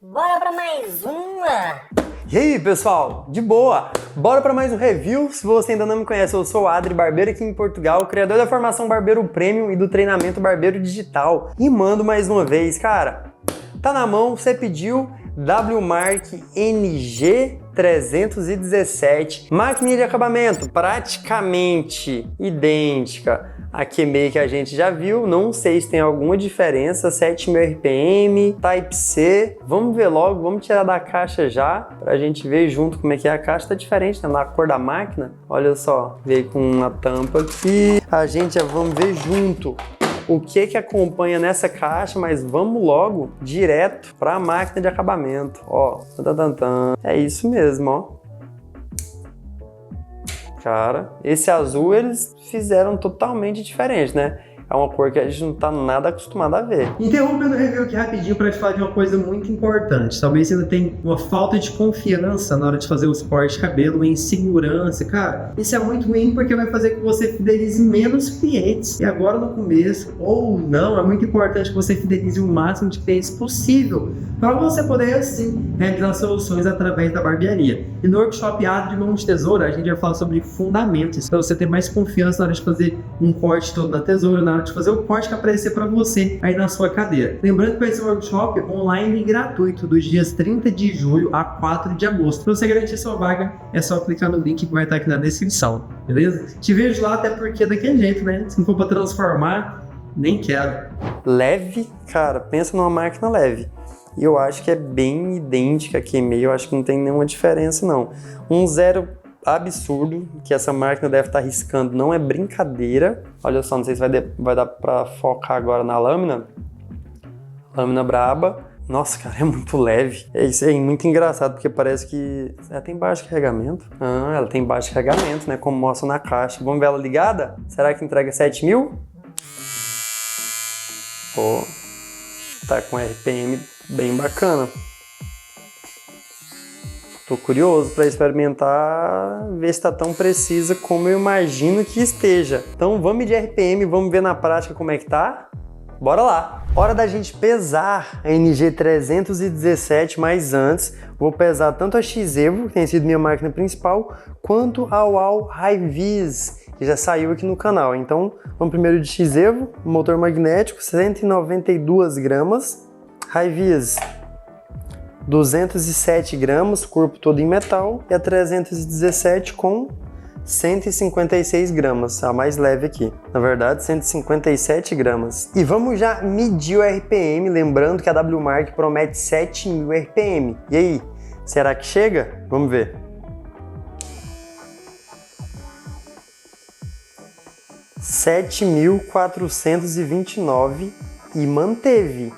Bora pra mais uma! E aí, pessoal? De boa! Bora para mais um review. Se você ainda não me conhece, eu sou o Adri, barbeiro aqui em Portugal, criador da formação Barbeiro Premium e do treinamento Barbeiro Digital. E mando mais uma vez, cara, tá na mão, você pediu WMark NG317, máquina de acabamento praticamente idêntica a QMEI que a gente já viu, não sei se tem alguma diferença, 7.000 RPM, Type-C, vamos ver logo, vamos tirar da caixa já, pra gente ver junto como é que é a caixa, tá diferente, né? Na cor da máquina, olha só, veio com uma tampa aqui, a gente já vamos ver junto o que acompanha nessa caixa, mas vamos logo direto para a máquina de acabamento, ó, é isso mesmo, ó. Cara, esse azul eles fizeram totalmente diferente, né? É uma cor que a gente não tá nada acostumado a ver. Interrompendo o review aqui rapidinho para te falar de uma coisa muito importante. Talvez você ainda tenha uma falta de confiança na hora de fazer os cortes de cabelo, em segurança. Cara, isso é muito ruim porque vai fazer com que você fidelize menos clientes. E agora no começo, ou não, é muito importante que você fidelize o máximo de clientes possível para você poder, assim, realizar soluções através da barbearia. E no workshop Adri Mão de Tesoura, a gente vai falar sobre fundamentos para você ter mais confiança na hora de fazer um corte todo na tesoura, na hora de fazer o corte que aparecer para você aí na sua cadeira. Lembrando que vai ser um workshop online e gratuito dos dias 30 de julho a 4 de agosto. Para você garantir sua vaga, é só clicar no link que vai estar aqui na descrição, beleza? Te vejo lá, até porque é daquele jeito, né? Se não for para transformar, nem quero. Leve, cara, pensa numa máquina leve. E eu acho que é bem idêntica a QMEI, eu acho que não tem nenhuma diferença não. Um zero absurdo que essa máquina deve estar riscando, não é brincadeira. Olha só, não sei se vai dar pra focar agora na lâmina. Lâmina braba. Nossa, cara, é muito leve. É isso aí, muito engraçado, porque parece que ela tem baixo carregamento. Ah, ela tem baixo carregamento, né, como mostra na caixa. Vamos ver ela ligada? Será que entrega 7.000? Pô, tá com RPM bem bacana. Tô curioso para experimentar, ver se tá tão precisa como eu imagino que esteja. Então vamos de RPM, vamos ver na prática como é que tá? Bora lá! Hora da gente pesar a NG317, mas antes vou pesar tanto a X-Evo, que tem sido minha máquina principal, quanto a UAU Hi-Vis, que já saiu aqui no canal. Então vamos primeiro de X-Evo, motor magnético, 192 gramas, Hi-Vis 207 gramas, corpo todo em metal, e a 317 com 156 gramas, a mais leve aqui. Na verdade, 157 gramas. E vamos já medir o RPM, lembrando que a WMark promete 7.000 RPM. E aí, será que chega? Vamos ver. — 7.429 e manteve.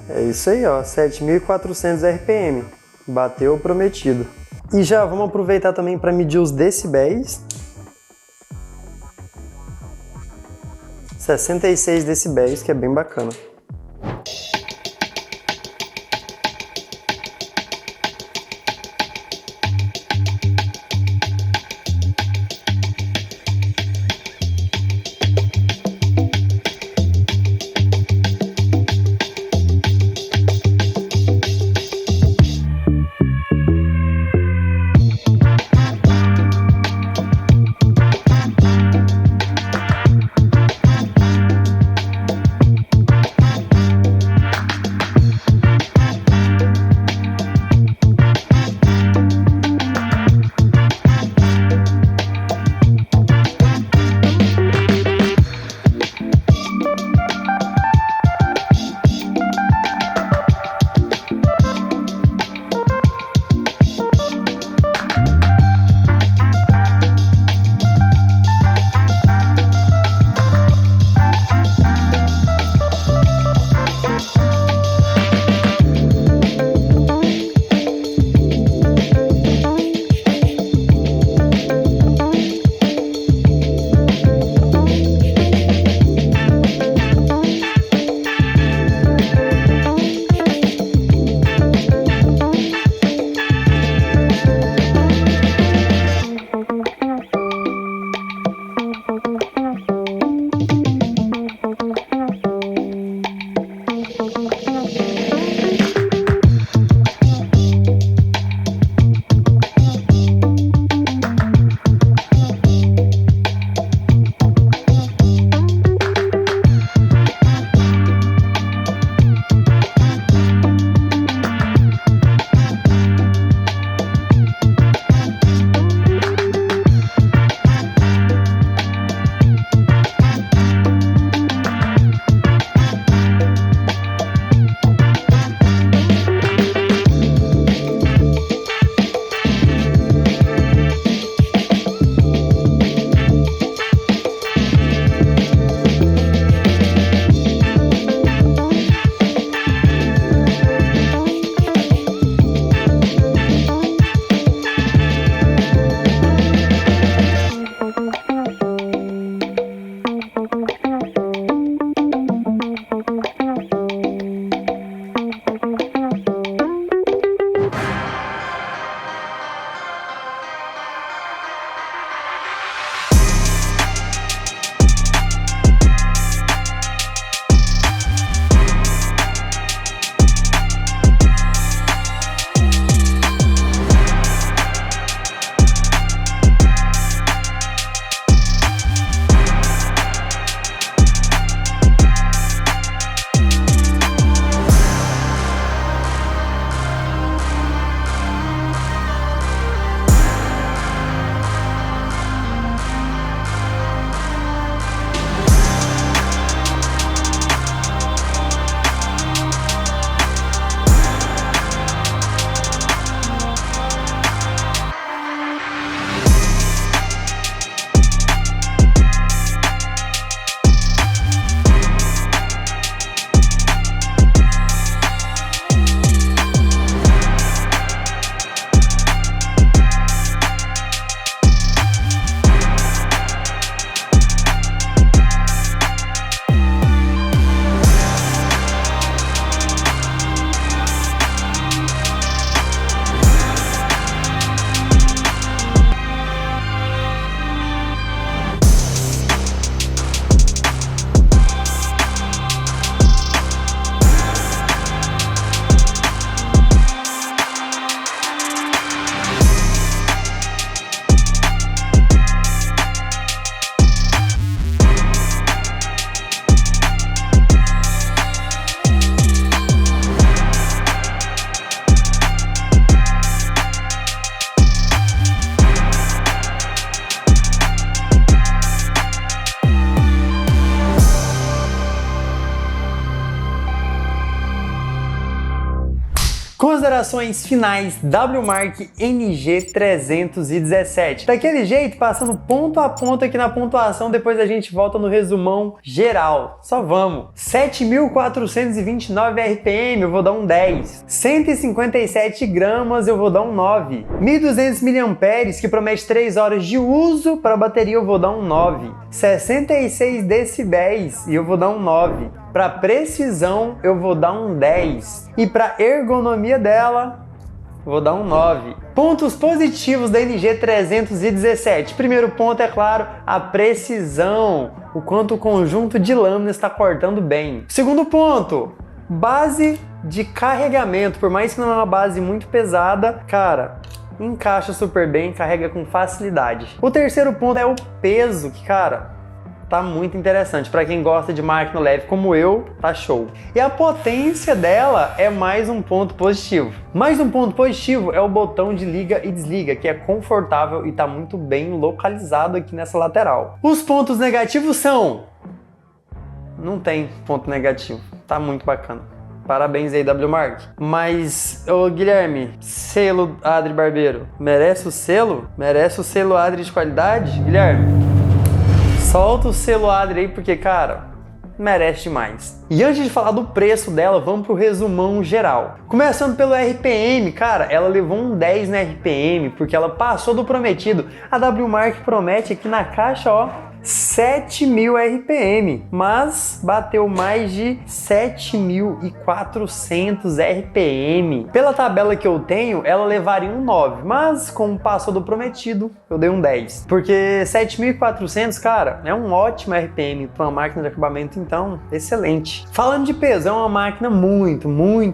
É isso aí, ó, 7.400 RPM. Bateu o prometido. E já vamos aproveitar também para medir os decibéis. 66 decibéis, que é bem bacana. Considerações finais WMark NG317. Daquele jeito, passando ponto a ponto aqui na pontuação, depois a gente volta no resumão geral. Só vamos. 7.429 RPM, eu vou dar um 10. 157 gramas, eu vou dar um 9. 1.200 mAh, que promete 3 horas de uso para a bateria, eu vou dar um 9. 66 decibéis, e eu vou dar um 9. Para precisão, eu vou dar um 10. E para ergonomia dela, vou dar um 9. Pontos positivos da NG317. Primeiro ponto, é claro, a precisão. O quanto o conjunto de lâminas está cortando bem. Segundo ponto, base de carregamento. Por mais que não é uma base muito pesada, cara, encaixa super bem, carrega com facilidade. O terceiro ponto é o peso, que, cara, tá muito interessante. Para quem gosta de máquina leve como eu, tá show. E a potência dela é mais um ponto positivo. Mais um ponto positivo é o botão de liga e desliga, que é confortável e tá muito bem localizado aqui nessa lateral. Os pontos negativos são... não tem ponto negativo. Tá muito bacana. Parabéns aí, WMark. Mas, ô Guilherme, selo Adri Barbeiro, merece o selo? Merece o selo Adri de qualidade? Guilherme, solta o selo Adri aí, porque, cara, merece demais. E antes de falar do preço dela, vamos pro resumão geral. Começando pelo RPM, cara, ela levou um 10 no RPM, porque ela passou do prometido. A WMark promete aqui na caixa, ó, 7.000 RPM, mas bateu mais de 7.400 RPM. Pela tabela que eu tenho, ela levaria um 9, mas como passou do prometido, eu dei um 10. Porque 7.400, cara, é um ótimo RPM para uma máquina de acabamento, então, excelente. Falando de peso, é uma máquina muito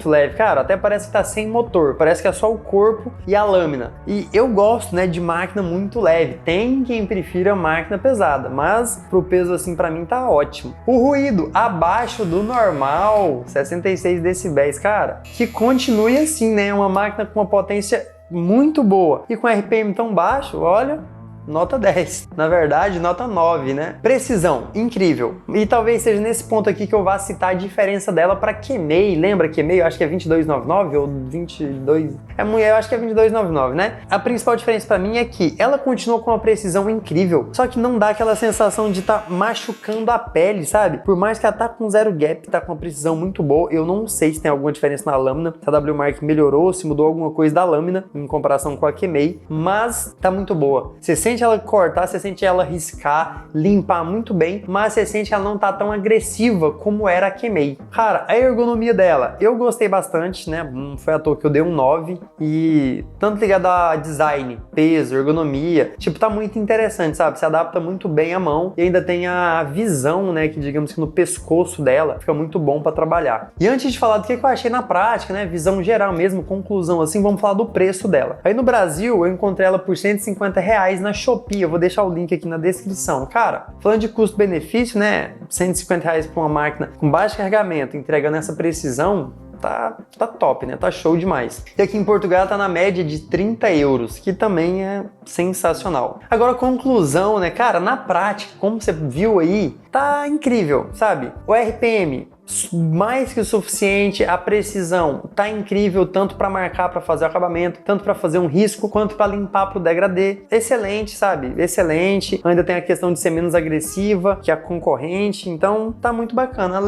leve. Cara, até parece que tá sem motor, parece que é só o corpo e a lâmina. E eu gosto, né, de máquina muito leve. Tem quem prefira máquina pesada, mas pro peso assim pra mim tá ótimo. O ruído abaixo do normal, 66 decibéis, cara, que continue assim, né? Uma máquina com uma potência muito boa e com RPM tão baixo, olha, nota 10. Na verdade, nota 9, né? Precisão, incrível. E talvez seja nesse ponto aqui que eu vá citar a diferença dela para Kemei. Lembra Kemei? Eu acho que é 2299 ou 22... eu acho que é 2299, né? A principal diferença para mim é que ela continua com uma precisão incrível, só que não dá aquela sensação de estar machucando a pele, sabe? Por mais que ela tá com zero gap, tá com uma precisão muito boa, eu não sei se tem alguma diferença na lâmina, se a WMark melhorou, se mudou alguma coisa da lâmina em comparação com a Kemei, mas tá muito boa. Você sente ela cortar, você sente ela riscar, limpar muito bem, mas você sente que ela não tá tão agressiva como era a Kemei. Cara, a ergonomia dela, eu gostei bastante, né? Não foi à toa que eu dei um 9, e tanto ligado a design, peso, ergonomia, tipo, tá muito interessante, sabe? Se adapta muito bem à mão e ainda tem a visão, né, que digamos que no pescoço dela fica muito bom para trabalhar. E antes de falar do que eu achei na prática, né, visão geral mesmo, conclusão assim, vamos falar do preço dela. Aí no Brasil eu encontrei ela por R$150 na Shopee, eu vou deixar o link aqui na descrição. Cara, falando de custo-benefício, né, R$150 para uma máquina com baixo carregamento, entregando essa precisão, tá top, né? Tá show demais. E aqui em Portugal tá na média de 30 euros, que também é sensacional. Agora, conclusão, né? Cara, na prática, como você viu aí, tá incrível, sabe? O RPM, mais que o suficiente, a precisão tá incrível, tanto para marcar, para fazer o acabamento, tanto para fazer um risco, quanto para limpar pro degradê. Excelente, sabe? Excelente. Ainda tem a questão de ser menos agressiva que a concorrente, então tá muito bacana.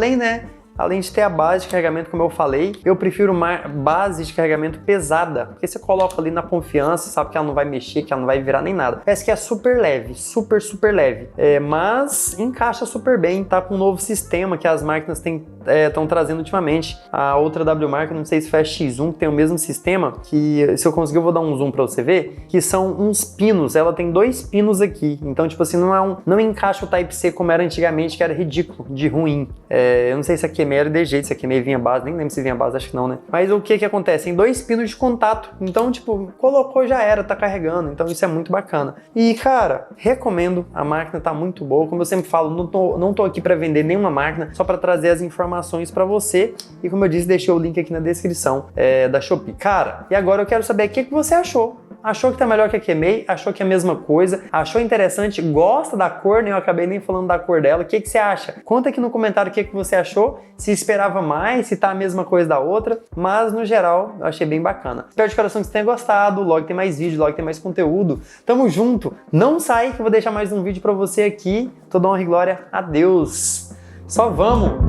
Além de ter a base de carregamento, como eu falei, eu prefiro uma base de carregamento pesada, porque você coloca ali na confiança, sabe que ela não vai mexer, que ela não vai virar nem nada. Parece que é super leve, super leve, mas encaixa super bem, tá com um novo sistema que as máquinas estão trazendo ultimamente. A outra WMark, não sei se foi a X1, que tem o mesmo sistema, que se eu conseguir eu vou dar um zoom pra você ver, que são uns pinos, ela tem 2 pinos aqui, então tipo assim, não encaixa o Type-C como era antigamente, que era ridículo, de ruim. Eu não sei se aqui Kemei era de jeito, se a Kemei vinha base, nem lembro se vinha base, acho que não, né? Mas o que acontece? Tem 2 pinos de contato, então, tipo, colocou já era, tá carregando, então isso é muito bacana. E, cara, recomendo, a máquina tá muito boa, como eu sempre falo, não tô aqui pra vender nenhuma máquina, só pra trazer as informações pra você, e como eu disse, deixei o link aqui na descrição da Shopee. Cara, e agora eu quero saber o que você achou. Achou que tá melhor que a Kemei? Achou que é a mesma coisa? Achou interessante? Gosta da cor? Eu acabei nem falando da cor dela. O que você acha? Conta aqui no comentário o que você achou. se esperava mais, se tá a mesma coisa da outra, mas no geral eu achei bem bacana. Espero de coração que você tenha gostado, logo tem mais vídeo, logo tem mais conteúdo. Tamo junto, não sai que eu vou deixar mais um vídeo pra você aqui. Toda honra e glória a Deus. Só vamos!